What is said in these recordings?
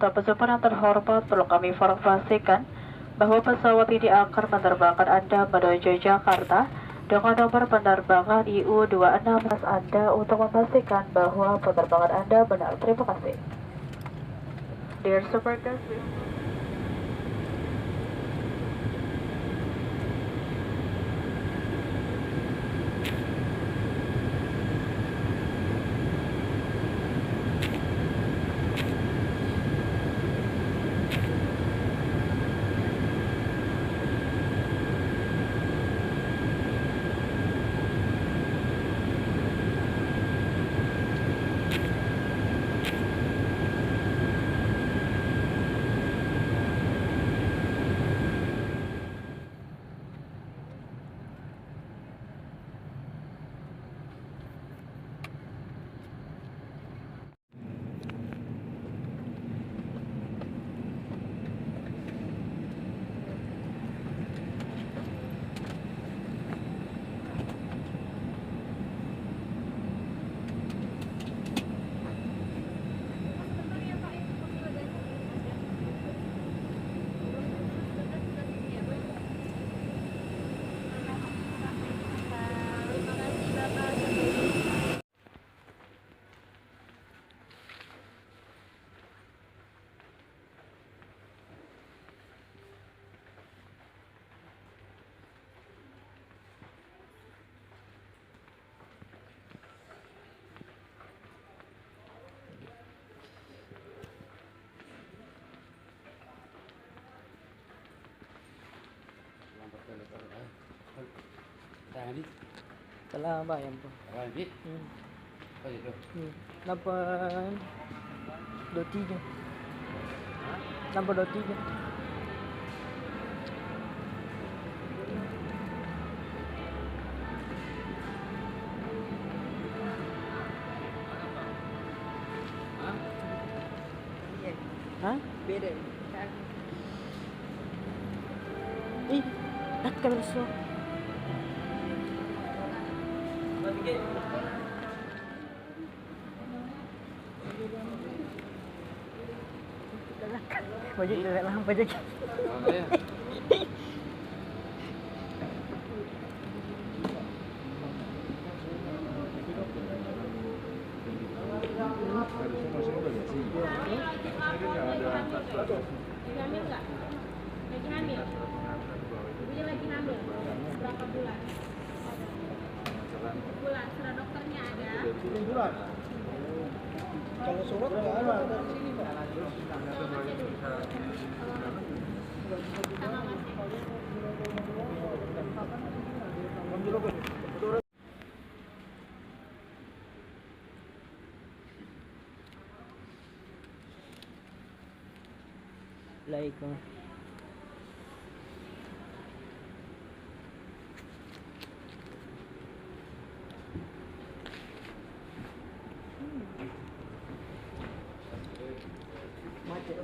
Untuk penumpang yang terhormat, perlu kami informasikan bahwa pesawat ini akan menerbangkan Anda menuju Jakarta dengan nomor penerbangan IU26. Anda untuk memastikan bahwa penerbangan Anda benar. Terima kasih. Dear super guests, Tadi Salah bayam po. lagi. Apa itu? Lapan 23. Lapan 23. Hah? Beda. Ih, tak kalso. Pajak dah lah pajak. Ya. Hamil nggak? Lagi hamil? Ibunya lagi hamil? Berapa bulan? Bulan. Surat dokternya ada? Bulan. Kalau surat nggak ada dari sini Pak. Sama masih. Like macet.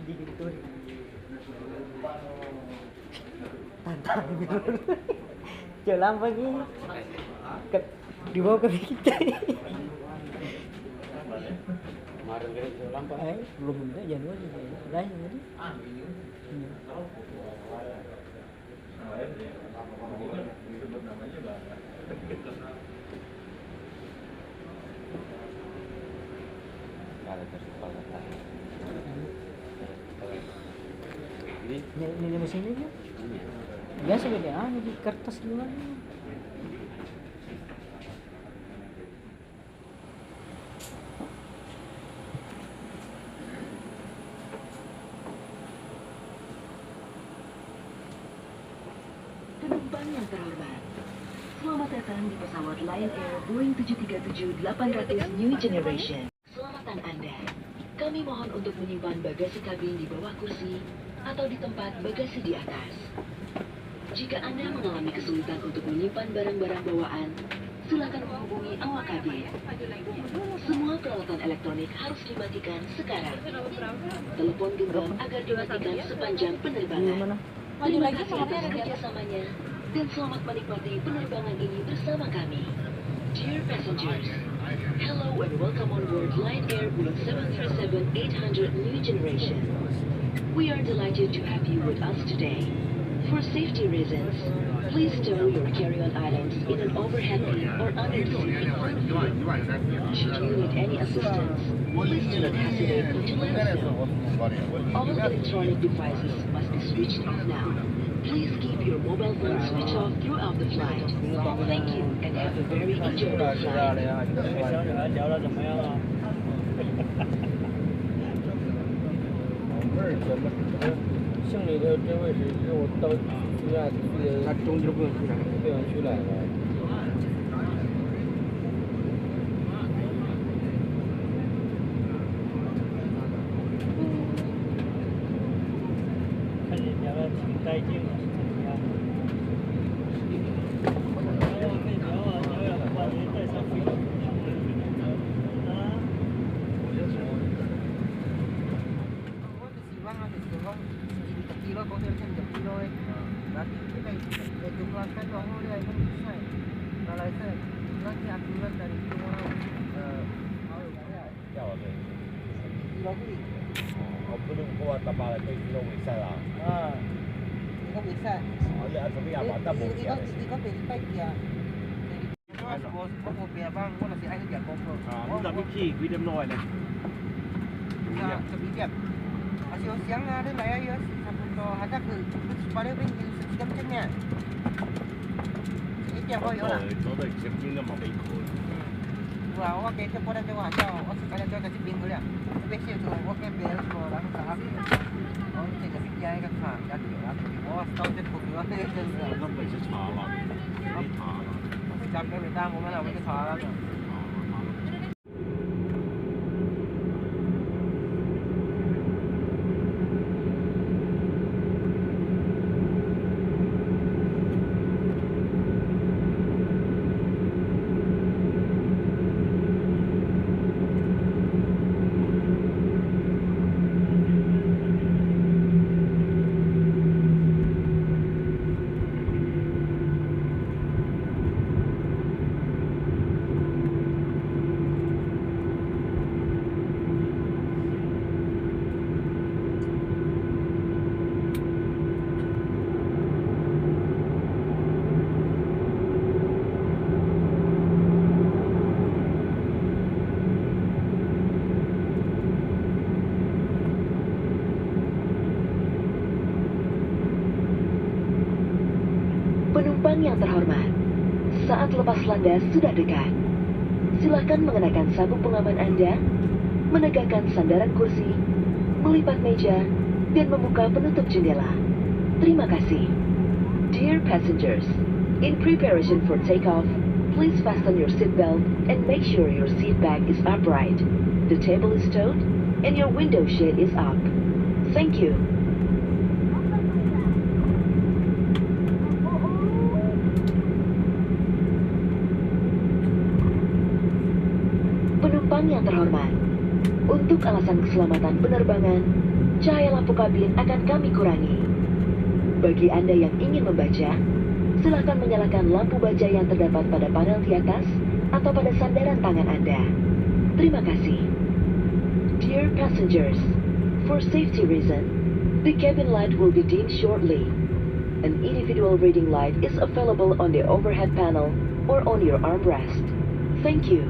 Di gitu. Tantang jalan pagi dibawa ke kita. Kemarin kita jual lampak. Belum ada Januari dah ini. Kalau terkepala tadi. Ini mesinnya ya? Biasa beda di kertas luar. Penumpang yang terhormat, selamat datang di pesawat Lion Air Boeing 737-800 New Generation. Selamatan Anda. Kami mohon untuk menyimpan bagasi kabin di bawah kursi atau di tempat bagasi di atas. Jika Anda mengalami kesulitan untuk menyimpan barang-barang bawaan, silakan menghubungi awak kabin. Semua peralatan elektronik harus dimatikan sekarang. Telepon genggam agar dimatikan sepanjang penerbangan. Terima kasih atas kerjasamanya dan selamat menikmati penerbangan ini bersama kami. Dear passengers, hello and welcome on board Lion Air Boeing 737-800 new generation. We are delighted to have you with us today. For safety reasons, please stow your carry-on items in an overhead bin or under the seat behind you. Should you need any assistance, please do not hesitate to let us know. All electronic devices must be switched off now. Please keep your mobile phone switched off throughout the flight. Thank you and have a very enjoyable flight. 聊得怎么样啊？姓李的这位是我到去亚去的，他中间不用出场。不用去来的。看你聊得挺带劲的，是怎么样？可以聊啊，聊聊把你带上飞机。kilo có thêm 100 kilo ấy. Và cái này để chúng ta cái đó nó đây không sai. Và lại sai. Nó chỉ ăn luôn dari semua kilo cái gì? 我不能我打把来可以弄比赛啦。 Ini kok bisa? 我哋做咩又玩得冇嘅？ Ini kok pay dia. Bos mau biar bang, gua masih air dia koplo. 咁就邊期佢點耐咧？ Ya, sebijak. Masih siang ada lah ya, sampai to ada ke pada pun jam macamnya. Ini dia kau ya. 嗰度食邊都冇俾佢。 Wah, awak kayak pada jawab aja, awak sekali jawab kasih bingung ya. Biasa tu, awak kayak bel sekolah sahab. Awak cek kasih dia kan sah, jadi awak awak tahu cek buku awak ni. 我都未識查啦，啲查啦。 Jam ke kita mau mana, kita salah tu. Penumpang yang terhormat, saat lepas landas sudah dekat. Silakan mengenakan sabuk pengaman Anda, menegakkan sandaran kursi, melipat meja, dan membuka penutup jendela. Terima kasih. Dear passengers, in preparation for takeoff, please fasten your seatbelt and make sure your seat back is upright. The table is stowed and your window shade is up. Thank you. Penumpang yang terhormat, untuk alasan keselamatan penerbangan, cahaya lampu kabin akan kami kurangi. Bagi Anda yang ingin membaca, silakan menyalakan lampu baca yang terdapat pada panel di atas atau pada sandaran tangan Anda. Terima kasih. Dear passengers, for safety reason, the cabin light will be dimmed shortly. An individual reading light is available on the overhead panel or on your armrest. Thank you.